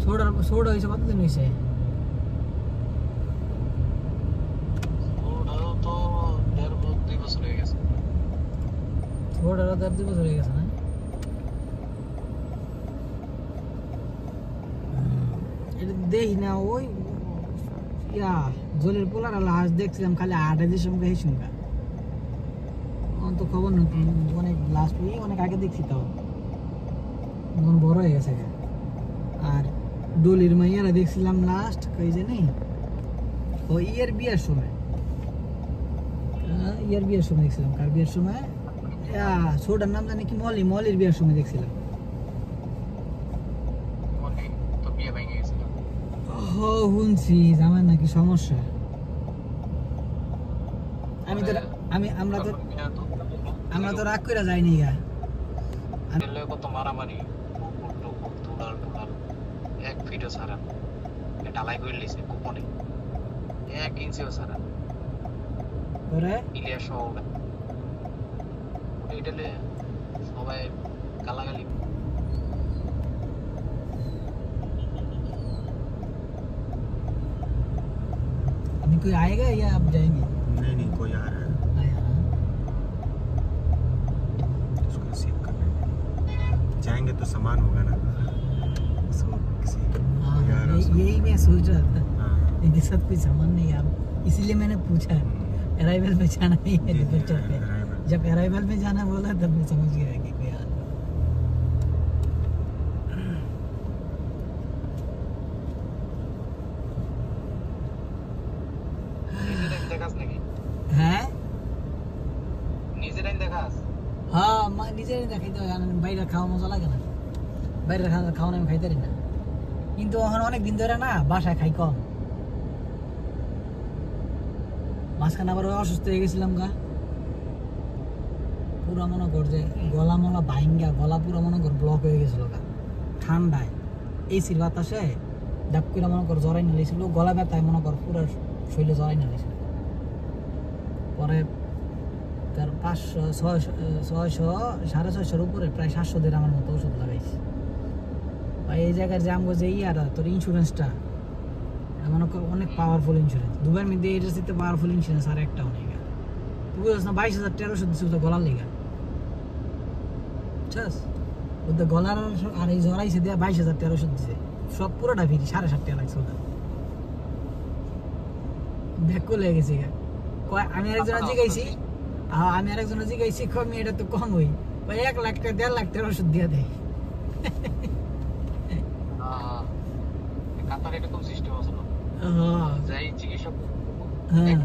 Soda হয়েছে কতদিন হয়েছে? সোডারও তো 2 বছর হয়ে গেছে না? এটা দেখি না ওই জলের পোলার লাস্ট দেখছিলাম খালি 8 সঙ্গে এই সঙ্গে তো খবর নতুন অনেক লাস্ট অনেক আগে দেখছি তাও মন বড় হয়ে গেছে। আর ডলির মাইয়ারা দেখছিলাম লাস্ট কই জানি ও ইয়ার বিয়ার সময় দেখছিলাম। কার বিয়ার সময়? ছোটার নাম জানি কি মলির বিয়ার সময় দেখছিলাম। শুনছি আমার নাকি সমস্যা। আমরা তো রাগ করে যাইনি গা। কত মারামারি এক ফিটও সারা ঢালাই করে লিছে গোপনে 1 ইঞ্চিও সারা ইলিয়াস এইটালে সবাই গালাগালি। कोई आएगा या आप जाएंगे? नहीं कोई आ रहा है। उसको रिसीव करने जाएंगे तो सामान होगा ना। यही मैं सोच रहा था इनके साथ कोई सामान नहीं यार, इसीलिए मैंने पूछा अराइवल में जाना ही है। जब अराइवल में जाना बोला तब मैं समझ गया कि कोई आ হ্যাঁ নিজেরাই দেখাস। হ্যাঁ নিজেরাই দেখাই তো বাইরে খাওয়া মজা লাগে না, বাইরে খাওয়া আমি খাইতে পারি না। কিন্তু এখন অনেক দিন ধরে না বাসায় খাই কম। মাঝখানে আবার অসুস্থ হয়ে গেছিলাম গা, পুরো মনে কর যে গলা মলা ভাইঙ্গা গলা পুরো মনে কর ব্লক হয়ে গেছিল গা ঠান্ডায় এসির বাতাসে ডাক করে মনে কর জ্বরাই নিয়েছিল, গলা ব্যথায় মনে কর পুরো শরীরে জ্বরাই নিয়েছিল। পরে তার 500 600 650 উপরে প্রায় 700 আমার মতো ওষুধ লাগাইছি। এই জায়গায় যে আমগো যে ইয়ারা তোর ইন্স্যুরেন্সটা মনে কর অনেক পাওয়ারফুল ইন্স্যুরেন্স, দুবার মধ্যে এটার সাথে পাওয়ারফুল ইন্স্যুরেন্স আর একটাও নেই। তুই বুঝছ না 22,000 টাকার ওষুধ দিচ্ছি গলার লেগা, বুঝছস? ওদের গলার আর এই জ্বরাইছে দেয়া 22,000 টাকার ওষুধ দিছে, সব পুরোটা ফ্রি। 7.5 টাকা লাগছে ওটা, ব্যাকও লেগে গেছে। আমি আরেকজনের জিগাইছি কমি এটা তো কম হই 1 লাখ টাকা 1.5 লাখ টাকার ওষুধ দিয়া দেয়। কাতার এরকম সিস্টেম আছে না? যাই চিকিৎসক এক